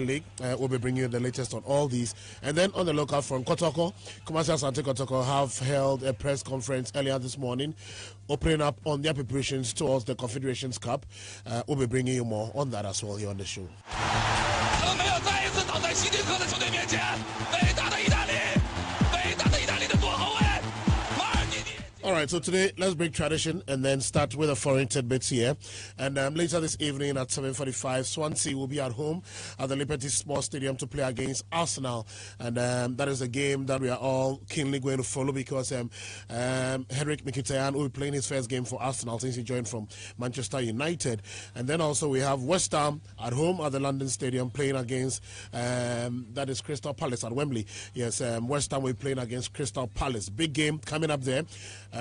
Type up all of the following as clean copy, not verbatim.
League. We'll be bringing you the latest on all these. And then on the local front, Kotoko, Kumasi Asante Kotoko have held a press conference earlier this morning, opening up on their preparations towards the Confederations Cup. We'll be bringing you more on that as well here on the show. All right, so today let's break tradition and then start with the foreign tidbits here. And later this evening at 7:45, Swansea will be at home at the Liberty Sports Stadium to play against Arsenal. And that is a game that we are all keenly going to follow because Henrik Mkhitaryan will be playing his first game for Arsenal since he joined from Manchester United. And then also we have West Ham at home at the London Stadium playing against, that is Crystal Palace at Wembley. Yes, West Ham will be playing against Crystal Palace. Big game coming up there.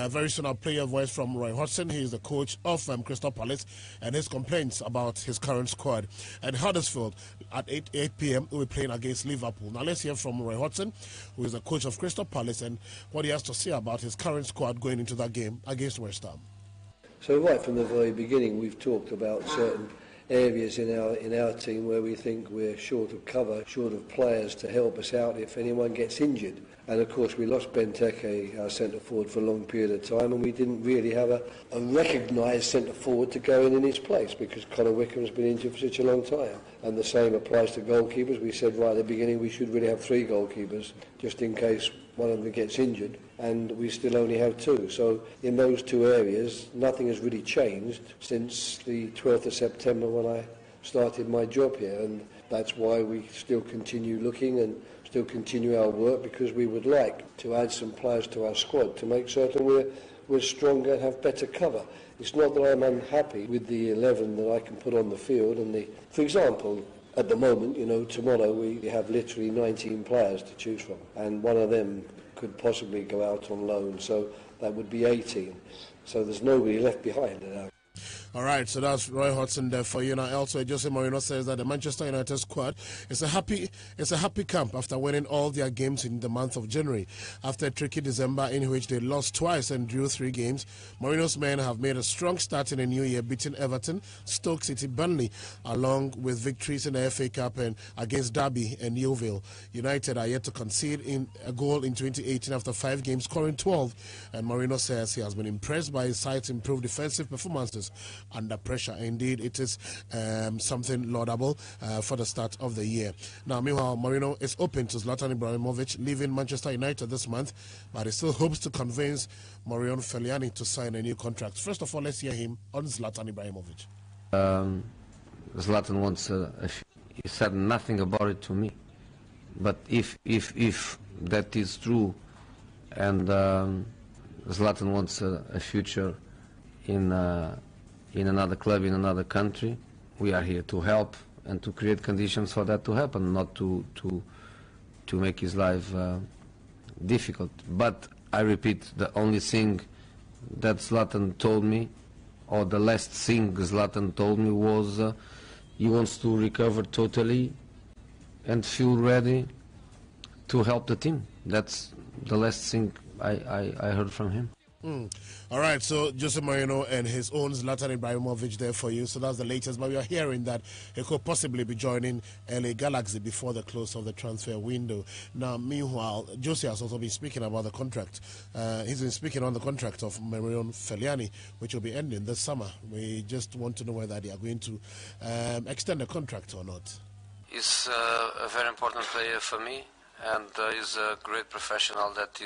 Very soon I'll play a voice from Roy Hodgson. He is the coach of Crystal Palace, and his complaints about his current squad. At Huddersfield at 8 p.m. we'll be playing against Liverpool. Now let's hear from Roy Hodgson, who is the coach of Crystal Palace, and what he has to say about his current squad going into that game against West Ham. So right from the very beginning we've talked about certain areas in our team where we think we're short of cover, short of players to help us out if anyone gets injured. And of course we lost Benteke, our centre forward, for a long period of time, and we didn't really have a recognised centre forward to go in his place because Conor Wickham's been injured for such a long time. And the same applies to goalkeepers. We said right at the beginning we should really have 3 goalkeepers just in case one of them gets injured, and we still only have 2. So in those 2 areas nothing has really changed since the 12th of September when I started my job here, and that's why we still continue looking and still continue our work, because we would like to add some players to our squad to make certain we're stronger and have better cover. It's not that I'm unhappy with the 11 that I can put on the field. And for example, at the moment, tomorrow we have literally 19 players to choose from, and one of them could possibly go out on loan, so that would be 18. So there's nobody left behind now. All right, so that's Roy Hodgson there for you. Now, also, Jose Mourinho says that the Manchester United squad is a happy camp after winning all their games in the month of January. After a tricky December in which they lost twice and drew 3 games, Mourinho's men have made a strong start in the new year, beating Everton, Stoke City, Burnley, along with victories in the FA Cup and against Derby and Yeovil. United are yet to concede in a goal in 2018 after 5 games, scoring 12. And Mourinho says he has been impressed by his side's improved defensive performances under pressure. Indeed, it is something laudable for the start of the year. Now, meanwhile, Mourinho is open to Zlatan Ibrahimovic leaving Manchester United this month, but he still hopes to convince Marouane Fellaini to sign a new contract. First of all, let's hear him on Zlatan Ibrahimovic. Zlatan wants he said nothing about it to me, but if that is true, and Zlatan wants a future in another club, in another country, we are here to help and to create conditions for that to happen, not to make his life difficult. But I repeat, the only thing that Zlatan told me, or the last thing Zlatan told me, was he wants to recover totally and feel ready to help the team. That's the last thing I heard from him. All right, so Jose Mourinho and his own Zlatan Ibrahimovic there for you. So that's the latest, but we are hearing that he could possibly be joining LA Galaxy before the close of the transfer window. Now, meanwhile, Jose has also been speaking about the contract. He's been speaking on the contract of Marouane Fellaini, which will be ending this summer. We just want to know whether they are going to extend the contract or not. He's a very important player for me, and he's a great professional that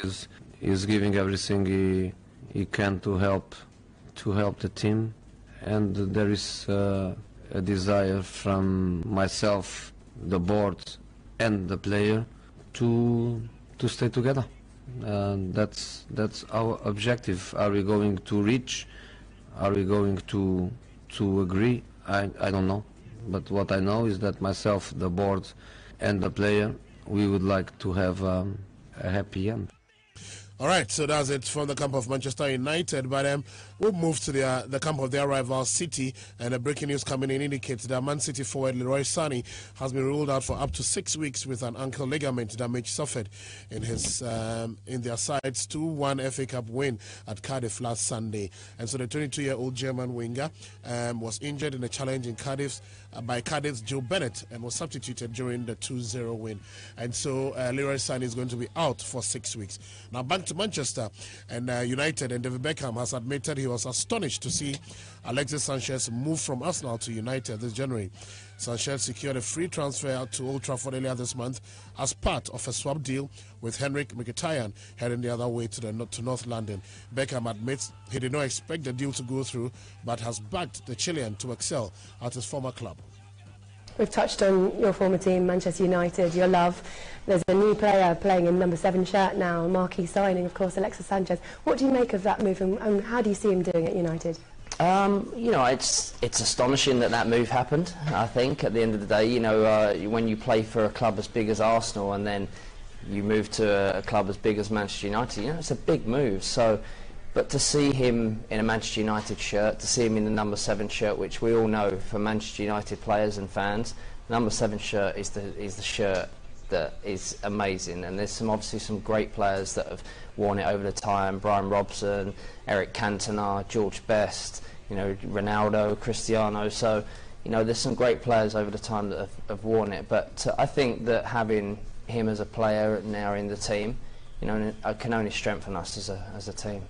is giving everything he can to help the team, and there is a desire from myself, the board, and the player to stay together. That's our objective. Are we going to reach? Are we going to agree? I don't know, but what I know is that myself, the board, and the player, we would like to have a happy end. All right, so that's it from the camp of Manchester United. But we'll move to the camp of their rival City, and the breaking news coming in indicates that Man City forward Leroy Sané has been ruled out for up to 6 weeks with an ankle ligament damage suffered in their side's 2-1 FA Cup win at Cardiff last Sunday. And so the 22-year-old German winger was injured in a challenge in Cardiff's by Cardiff's Joe Bennett and was substituted during the 2-0 win. And so Leroy Sané is going to be out for 6 weeks. Now back to Manchester and United, and David Beckham has admitted he was astonished to see Alexis Sanchez move from Arsenal to United this January. Sanchez secured a free transfer to Old Trafford earlier this month as part of a swap deal with Henrik Mkhitaryan heading the other way to North London. Beckham admits he did not expect the deal to go through, but has backed the Chilean to excel at his former club. We've touched on your former team, Manchester United, your love. There's a new player playing in number 7 shirt now, marquee signing, of course, Alexis Sanchez. What do you make of that move, and how do you see him doing at United? You know, it's astonishing that move happened. I think at the end of the day, you know, when you play for a club as big as Arsenal and then you move to a club as big as Manchester United, you know, it's a big move. So, but to see him in a Manchester United shirt, to see him in the number 7 shirt, which we all know for Manchester United players and fans, the number 7 shirt is the shirt that is amazing. And there's obviously some great players that have worn it over the time: Brian Robson, Eric Cantona, George Best, you know, Ronaldo, Cristiano. So, you know, there's some great players over the time that have worn it. But I think that having him as a player now in the team, you know, can only strengthen us as a team.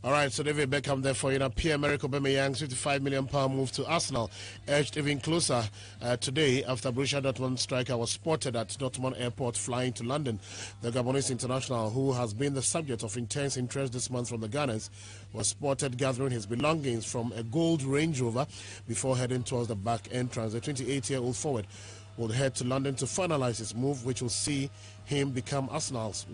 All right, so David Beckham, therefore, Pierre-Emerick Aubameyang's £55 million move to Arsenal edged even closer today after Borussia Dortmund striker was spotted at Dortmund Airport flying to London. The Gabonese international, who has been the subject of intense interest this month from the Gunners, was spotted gathering his belongings from a gold Range Rover before heading towards the back entrance. The 28-year-old forward will head to London to finalize his move, which will see him become Arsenal's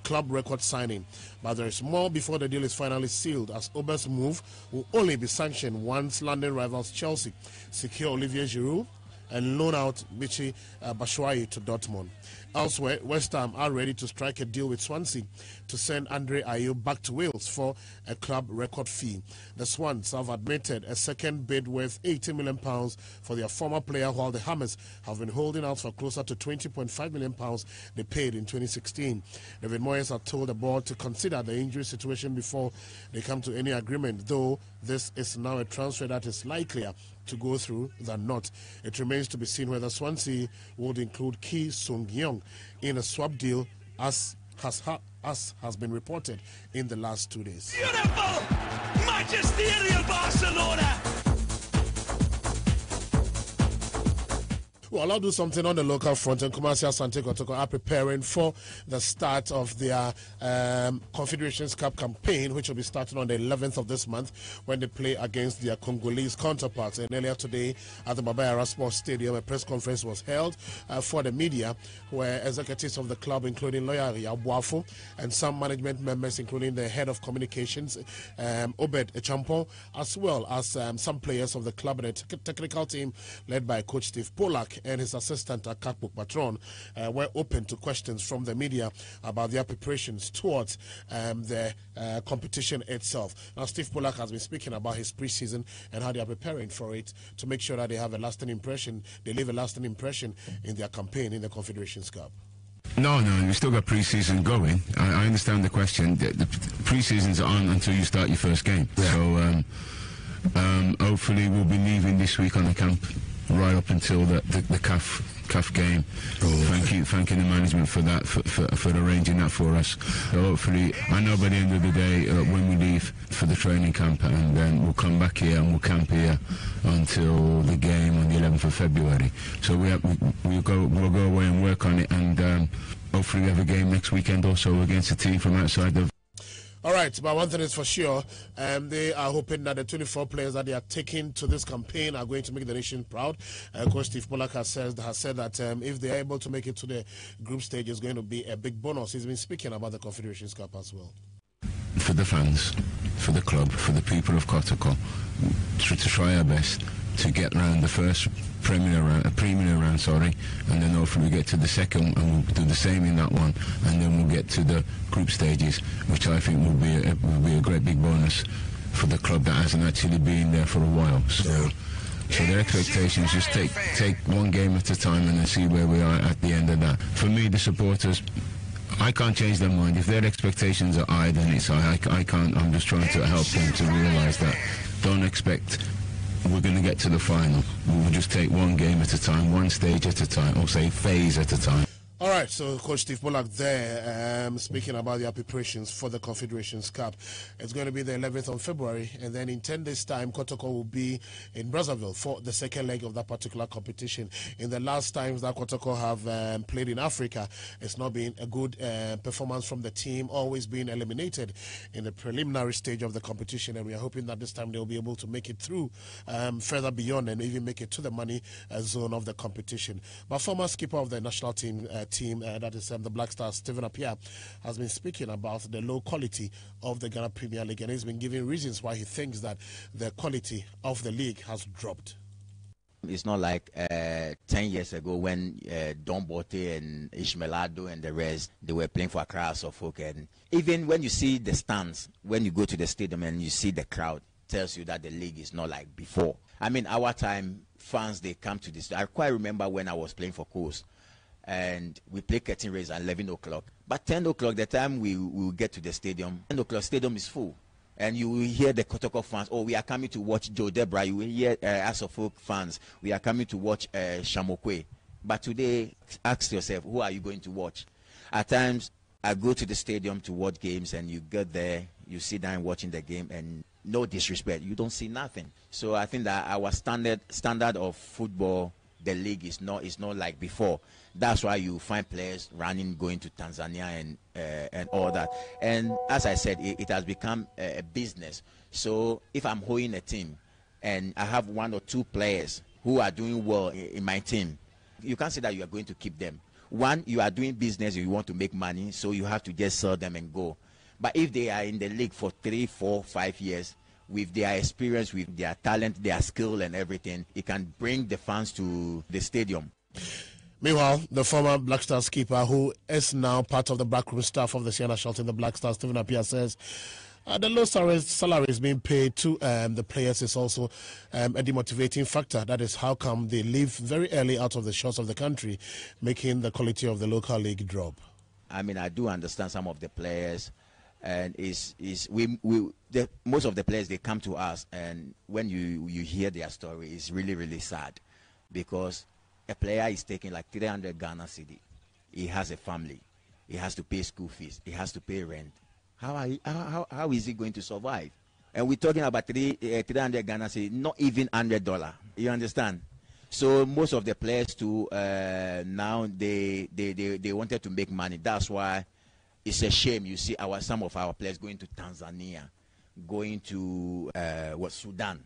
club record signing. But there is more before the deal is finally sealed, as Ober's move will only be sanctioned once London rivals Chelsea secure Olivier Giroud and loan out Michy Batshuayi to Dortmund. Elsewhere, West Ham are ready to strike a deal with Swansea to send Andre Ayew back to Wales for a club record fee. The Swans have admitted a second bid worth £80 million for their former player, while the Hammers have been holding out for closer to £20.5 million they paid in 2016. David Moyes had told the board to consider the injury situation before they come to any agreement, though this is now a transfer that is likelier to go through than not. It remains to be seen whether Swansea would include Ki Sung-yeong in a swap deal, as has been reported in the last 2 days. Beautiful! Magisterial Barcelona! Well, I'll do something on the local front, and Kumasi Asante Kotoko are preparing for the start of their Confederations Cup campaign, which will be starting on the 11th of this month when they play against their Congolese counterparts. And earlier today at the Baba Yara Sports Stadium, a press conference was held for the media, where executives of the club, including lawyer Yabuafo, and some management members, including the head of communications, Obed Echampon, as well as some players of the club and the technical team led by Coach Steve Polak and his assistant Akakpo Patron, were open to questions from the media about their preparations towards the competition itself. Now, Steve Polak has been speaking about his preseason and how they are preparing for it to make sure that they have a lasting impression, they leave a lasting impression in their campaign in the Confederations Cup. No, we still got pre-season going. I understand the question. The pre-season's on until you start your first game. Yeah. So hopefully we'll be leaving this week on the camp right up until the CAF game. Thanking the management for that, for arranging that for us. So hopefully, I know by the end of the day when we leave for the training camp, and then we'll come back here and we'll camp here until the game on the 11th of February. So we'll go away and work on it, and hopefully we have a game next weekend also against a team from outside the. All right, but one thing is for sure, they are hoping that the 24 players that they are taking to this campaign are going to make the nation proud. Coach Steve Polak has said that if they are able to make it to the group stage, it's going to be a big bonus. He's been speaking about the Confederations Cup as well. For the fans, for the club, for the people of Kotoko, to try our best to get round the first preliminary round, and then hopefully we get to the second and we'll do the same in that one, and then we'll get to the group stages, which I think will be a great big bonus for the club that hasn't actually been there for a while. So their expectations, just take one game at a time and then see where we are at the end of that. For me, the supporters, I can't change their mind. If their expectations are high, then it's high. I can't. I'm just trying to help them to realise that. Don't expect we're going to get to the final. We'll just take one game at a time, one stage at a time, or say phase at a time. All right, so Coach Steve Bullock there, speaking about the preparations for the Confederations Cup. It's going to be the 11th of February, and then in 10 days' time, Kotoko will be in Brazzaville for the second leg of that particular competition. In the last times that Kotoko have played in Africa, it's not been a good performance from the team, always being eliminated in the preliminary stage of the competition, and we are hoping that this time they'll be able to make it through further beyond and even make it to the money zone of the competition. But former skipper of the national team, that is the Black Stars, Stephen Appiah, has been speaking about the low quality of the Ghana Premier League, and he's been giving reasons why he thinks that the quality of the league has dropped. It's not like 10 years ago when Don Bote and Ishmael Ado and the rest, they were playing for Accra Suffolk. And even when you see the stands, when you go to the stadium and you see the crowd, tells you that the league is not like before. I mean, our time, fans, they come to this. I quite remember when I was playing for Coast, and we play curtain race at 11 o'clock. But 10 o'clock, the time we will get to the stadium, 10 o'clock, stadium is full. And you will hear the Kotoko fans, oh, we are coming to watch Joe Debra. You will hear Asofok fans, we are coming to watch Shamokwe. But today, ask yourself, who are you going to watch? At times, I go to the stadium to watch games, and you get there, you sit down watching the game, and no disrespect, you don't see nothing. So I think that our standard of football, the league is not like before. That's why you find players running, going to Tanzania and all that. And as I said, it has become a business. So if I'm holding a team and I have one or two players who are doing well in my team, you can't say that you are going to keep them. One, you are doing business, you want to make money, so you have to just sell them and go. But if they are in the league for 3, 4, 5 years, with their experience, with their talent, their skill and everything, it can bring the fans to the stadium. Meanwhile, the former Black Stars keeper, who is now part of the backroom staff of the Sienna Shelton, the Black Stars, Stephen Appiah, says the low salaries being paid to the players is also a demotivating factor. That is how come they leave very early out of the shores of the country, making the quality of the local league drop. I mean, I do understand some of the players, and most of the players, they come to us, and when you hear their story, it's really, really sad, because a player is taking like 300 Ghana cedi. He has a family. He has to pay school fees. He has to pay rent. How is he going to survive? And we're talking about 300 Ghana cedi, not even $100. You understand? So most of the players too now they wanted to make money. That's why it's a shame you see some of our players going to Tanzania, going to Sudan,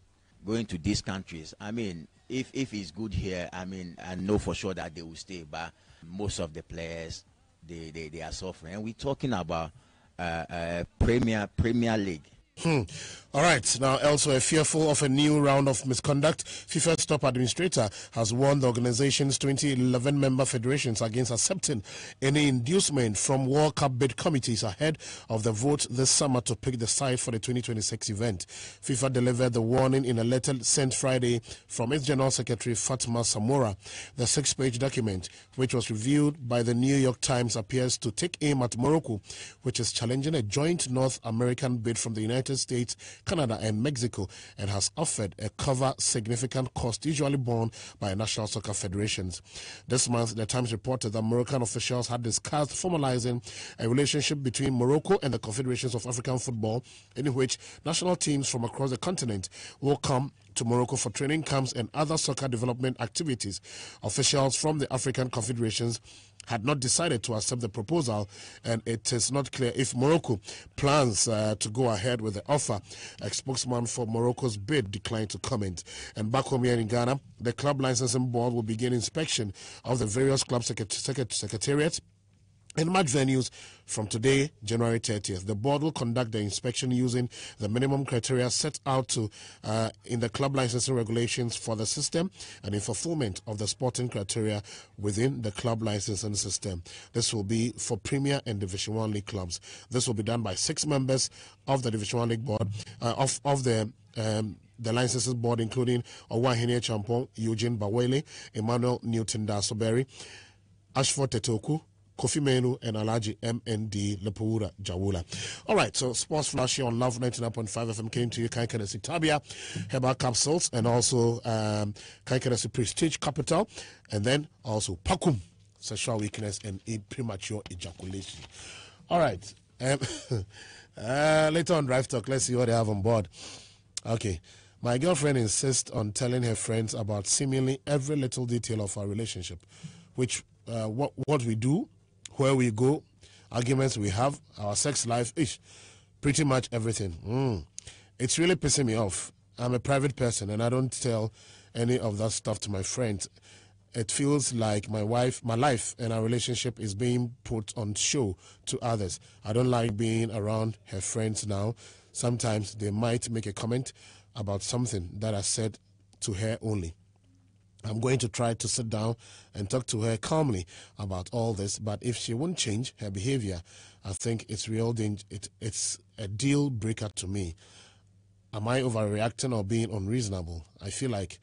going to these countries. I mean, if it's good here, I mean, I know for sure that they will stay. But most of the players, they are suffering. And we're talking about Premier League. All right, now elsewhere, fearful of a new round of misconduct, FIFA's top administrator has warned the organization's 2011 member federations against accepting any inducement from World Cup bid committees ahead of the vote this summer to pick the side for the 2026 event. FIFA delivered the warning in a letter sent Friday from its General Secretary Fatma Samora. The 6-page document, which was reviewed by the New York Times, appears to take aim at Morocco, which is challenging a joint North American bid from the United States, Canada and Mexico, and has offered a cover significant cost usually borne by national soccer federations. This month, the Times reported that Moroccan officials had discussed formalizing a relationship between Morocco and the Confederations of African Football, in which national teams from across the continent will come to Morocco for training camps and other soccer development activities. Officials from the African Confederations had not decided to accept the proposal, and it is not clear if Morocco plans to go ahead with the offer. A spokesman for Morocco's bid declined to comment. And back home here in Ghana, the Club Licensing Board will begin inspection of the various club secretariats in match venues from today, January 30th. The board will conduct the inspection using the minimum criteria set out in the club licensing regulations for the system and in fulfillment of the sporting criteria within the club licensing system. This will be for Premier and Division 1 League clubs. This will be done by 6 members of the Division 1 League board, of the licensing board, including Owahene Champon, Eugene Bawele, Emmanuel Newton Dasoberi, Ashford Tetoku, Kofi Menu, and Alaji MND Lepura Jawula. All right, so Sports Flash here on Love 99.5 FM came to you. Kaikeresi Tabia, Herbal Capsules, and also Kaikeresi Prestige Capital, and then also Pakum, sexual weakness and premature ejaculation. All right. Later on Drive Talk, let's see what they have on board. Okay. My girlfriend insists on telling her friends about seemingly every little detail of our relationship, which what we do, where we go, arguments we have, our sex life, pretty much everything. It's really pissing me off. I'm a private person and I don't tell any of that stuff to my friends. It feels like my life and our relationship is being put on show to others. I don't like being around her friends now. Sometimes they might make a comment about something that I said to her only. I'm going to try to sit down and talk to her calmly about all this, but if she won't change her behavior, I think it's real danger. It's a deal breaker to me. Am I overreacting or being unreasonable? I feel like